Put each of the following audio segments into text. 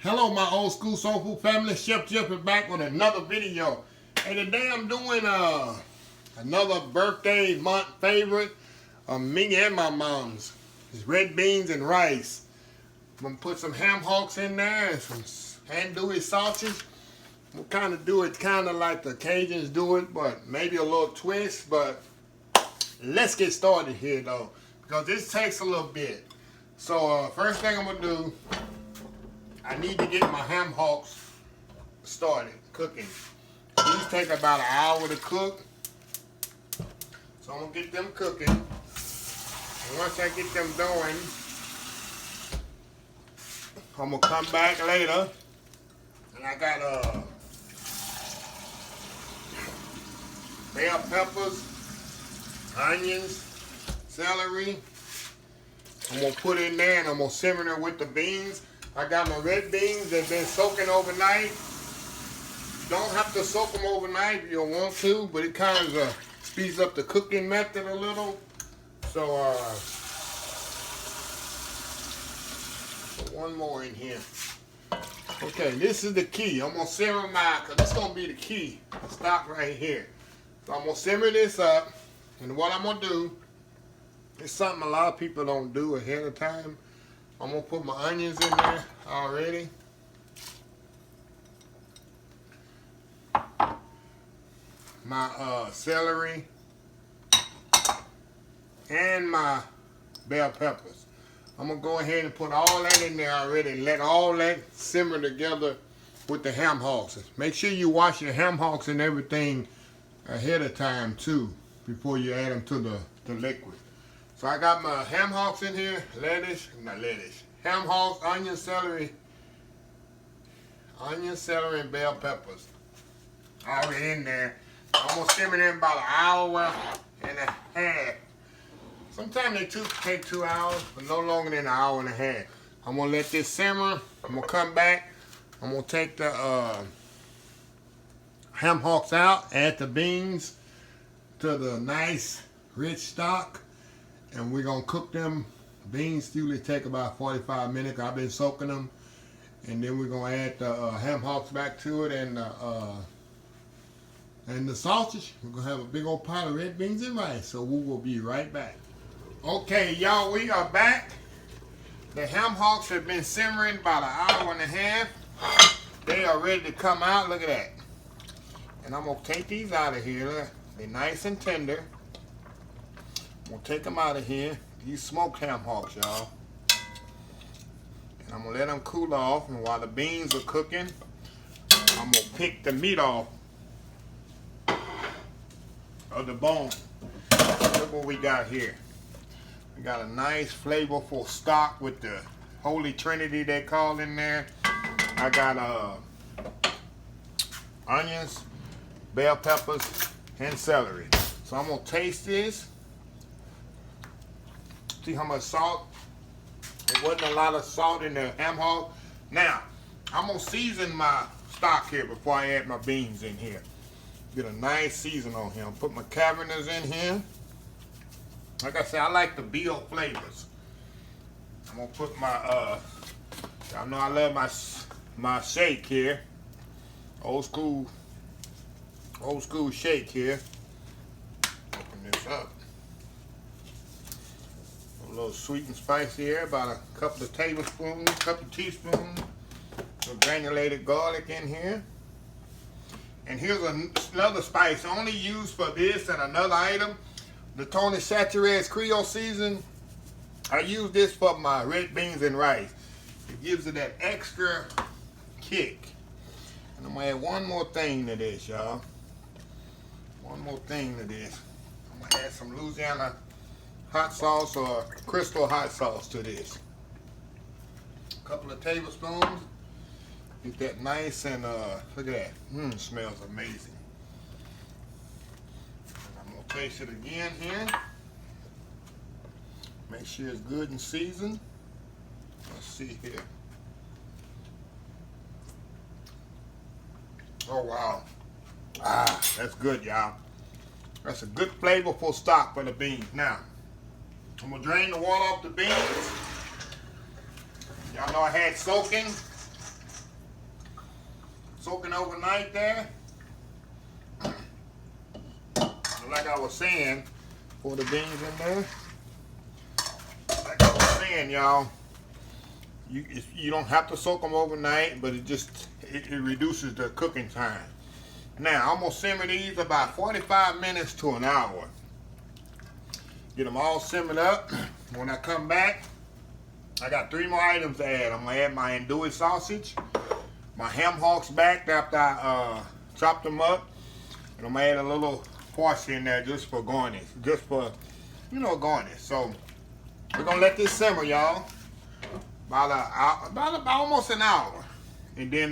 Hello my old school soul food family, Chef Jeff is back with another video. And today I'm doing another birthday month favorite of me and my mom's. It's red beans and rice. I'm gonna put some ham hocks in there and some andouille sausage. We'll kind of do it kind of like the Cajuns do it, but maybe a little twist. But let's get started here though, because this takes a little bit. So first thing I'm gonna do, I need to get my ham hocks started cooking. These take about an hour to cook. So I'm gonna get them cooking. And once I get them going, I'm gonna come back later. And I got bell peppers, onions, celery. I'm gonna put in there and I'm gonna simmer it with the beans. I got my red beans that have been soaking overnight. You don't have to soak them overnight if you don't want to, but it kind of speeds up the cooking method a little. So, put one more in here. Okay, this is the key. I'm going to simmer mine, because this is going to be the key. Stop right here. So I'm going to simmer this up, and what I'm going to do, it's something a lot of people don't do ahead of time. I'm going to put my onions in there already. My celery. And my bell peppers. I'm going to go ahead and put all that in there already and let all that simmer together with the ham hocks. Make sure you wash your ham hocks and everything ahead of time too, before you add them to the liquid. So I got my ham hocks in here, ham hocks, onion, celery, and bell peppers. All in there. I'm gonna simmer them about an hour and a half. Sometimes they take 2 hours, but no longer than an hour and a half. I'm gonna let this simmer. I'm gonna come back. I'm gonna take the ham hocks out, add the beans to the nice rich stock. And we're going to cook them. Beans usually take about 45 minutes. I've been soaking them. And then we're going to add the ham hocks back to it and the sausage. We're going to have a big old pot of red beans and rice. So we will be right back. Okay, y'all, we are back. The ham hocks have been simmering about an hour and a half. They are ready to come out. Look at that. And I'm going to take these out of here. They're nice and tender. I'm gonna take them out of here. These smoked ham hocks, y'all. And I'm gonna let them cool off. And while the beans are cooking, I'm gonna pick the meat off of the bone. Look what we got here. We got a nice flavorful stock with the Holy Trinity they call in there. I got onions, bell peppers, and celery. So I'm gonna taste this. See how much salt? There wasn't a lot of salt in the ham hock. Now, I'm going to season my stock here before I add my beans in here. Get a nice season on here. Put my cavenders in here. Like I said, I like the Beal flavors. I'm going to put my, y'all know I love my shake here. Old school shake here. Open this up. A little sweet and spicy here, about a couple of tablespoons, couple of teaspoons of granulated garlic in here. And here's another spice only used for this and another item, the Tony Chachere's Creole season. I use this for my red beans and rice. It gives it that extra kick. And I'm gonna add one more thing to this, y'all. One more thing to this. I'm gonna add some Louisiana hot sauce or crystal hot sauce to this. A couple of tablespoons. Get that nice and look at that. Smells amazing. And I'm gonna taste it again here. Make sure it's good and seasoned. Let's see here. Oh wow. That's good, y'all. That's a good flavorful stock for the beans. Now, I'm gonna drain the water off the beans. Y'all know I had soaking. soaking overnight there. Like I was saying, pour the beans in there. Like I was saying, y'all, you don't have to soak them overnight, but it reduces the cooking time. Now I'm gonna simmer these about 45 minutes to an hour. Get them all simmered up. When I come back, I got 3 more items to add. I'm gonna add my andouille sausage, my ham hocks back after I chopped them up, and I'm gonna add a little portion in there just for garnish, just for, you know, garnish. So we're gonna let this simmer, y'all, about almost an hour, and then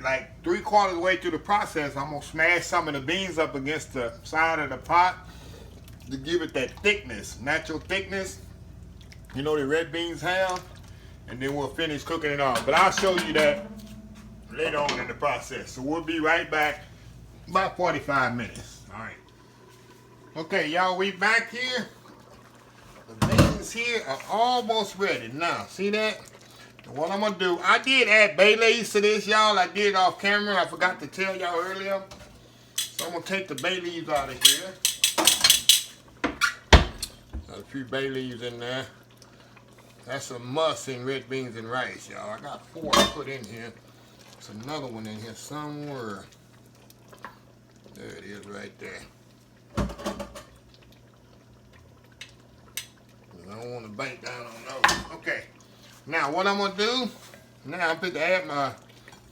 like 3/4 way through the process, I'm gonna smash some of the beans up against the side of the pot to give it that thickness, natural thickness, you know, the red beans have, and then we'll finish cooking it off. But I'll show you that later on in the process. So we'll be right back, about 45 minutes. All right. Okay, y'all, we back here. The beans here are almost ready. Now, see that? And what I'm gonna do, I did add bay leaves to this, y'all. I did it off camera. I forgot to tell y'all earlier. So I'm gonna take the bay leaves out of here. Got a few bay leaves in there. That's a must in red beans and rice, y'all. I got 4 to put in here. There's another one in here somewhere. There it is right there. I don't want to bite down on those. Okay. Now what I'm going to do, now I'm going to add my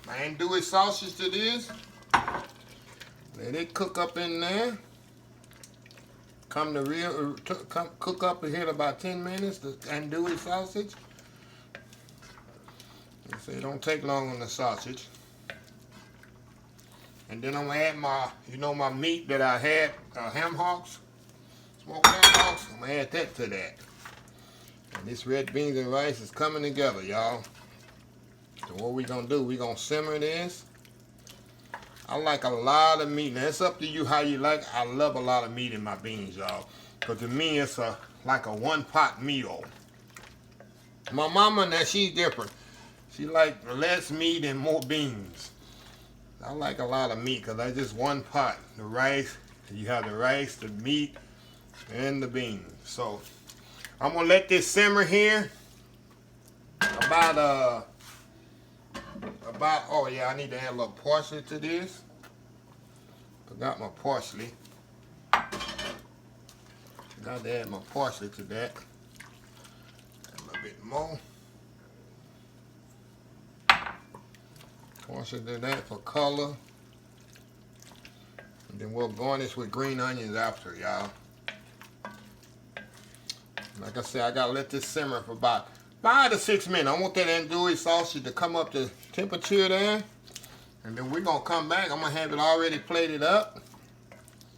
andouille sausage to this. Let it cook up in there. Cook up in here about 10 minutes, the andouille sausage. So it don't take long on the sausage. And then I'm gonna add my, my meat that I had, ham hocks, smoked ham hocks. I'm gonna add that to that. And this red beans and rice is coming together, y'all. So what we gonna do, we gonna simmer this. I like a lot of meat. Now it's up to you how you like. I love a lot of meat in my beans, y'all. Because to me, it's like a one-pot meal. My mama, now she's different. She like less meat and more beans. I like a lot of meat because that's just one pot. The rice, you have the rice, the meat, and the beans. So I'm gonna let this simmer here. Oh yeah, I need to add a little parsley to this. Forgot my parsley. Got to add my parsley to that. Add a little bit more. Parsley to that for color. And then we'll garnish with green onions after, y'all. Like I said, I gotta let this simmer for about 5 to 6 minutes. I want that andouille sausage to come up to temperature there. And then we're gonna come back. I'm gonna have it already plated up.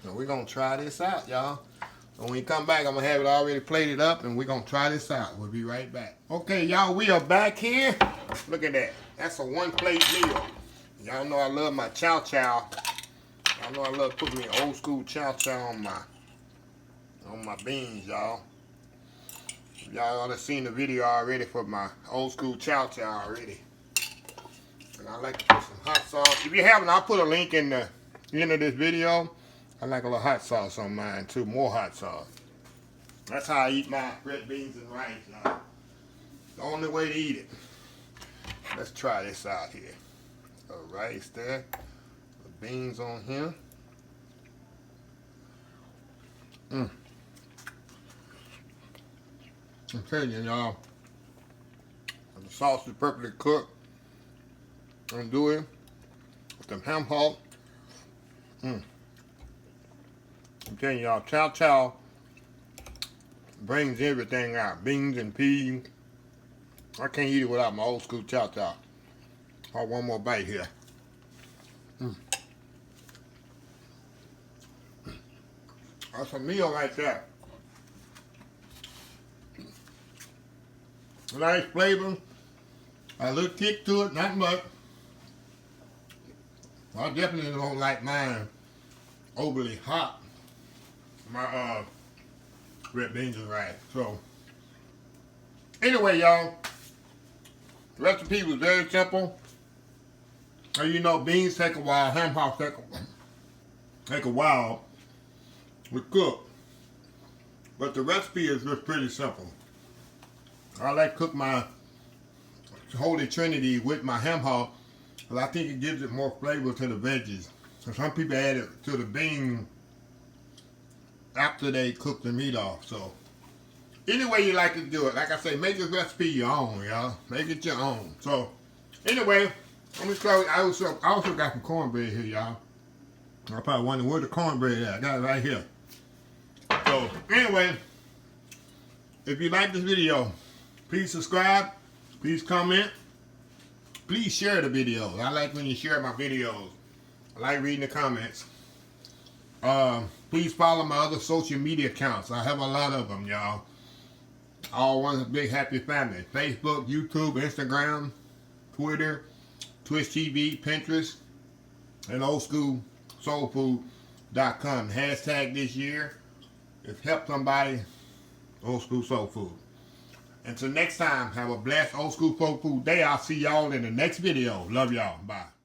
So we're gonna try this out, y'all. When we come back, I'm gonna have it already plated up and we're gonna try this out. We'll be right back. Okay, y'all, we are back here. Look at that. That's a 1-plate meal. Y'all know I love my chow chow. Y'all know I love putting me old school chow chow on my beans, y'all. Y'all ought to seen the video already for my old school chow chow already. And I like to put some hot sauce. If you haven't, I'll put a link in the end of this video. I like a little hot sauce on mine too, more hot sauce. That's how I eat my red beans and rice, y'all. The only way to eat it. Let's try this out here. The rice there, the beans on here. I'm telling you, y'all, the sauce is perfectly cooked. I'm doing with them ham hock. I'm telling y'all, chow chow brings everything out. Beans and peas. I can't eat it without my old school chow chow. Oh, one more bite here. That's a meal right there. Nice flavor. A little kick to it, not much. I definitely don't like mine overly hot. My red beans and rice. So anyway, y'all, the recipe was very simple. And you know, beans take a while, ham hocks take a while to cook. But the recipe is just pretty simple. I like to cook my Holy Trinity with my ham hock, because I think it gives it more flavor to the veggies. So some people add it to the bean after they cook the meat off. So any way you like to do it, like I say, make this recipe your own, y'all. Make it your own. So anyway, let me show you. I also got some cornbread here, y'all. I probably wondering where the cornbread at. I got it right here. So anyway, if you like this video, please subscribe, please comment, please share the videos. I like when you share my videos. I like reading the comments. Please follow my other social media accounts. I have a lot of them, y'all. All one big happy family. Facebook, YouTube, Instagram, Twitter, Twitch TV, Pinterest, and oldschoolsoulfood.com. Hashtag this year is help somebody, old school soul food. Until next time, have a blessed old school soul food day. I'll see y'all in the next video. Love y'all. Bye.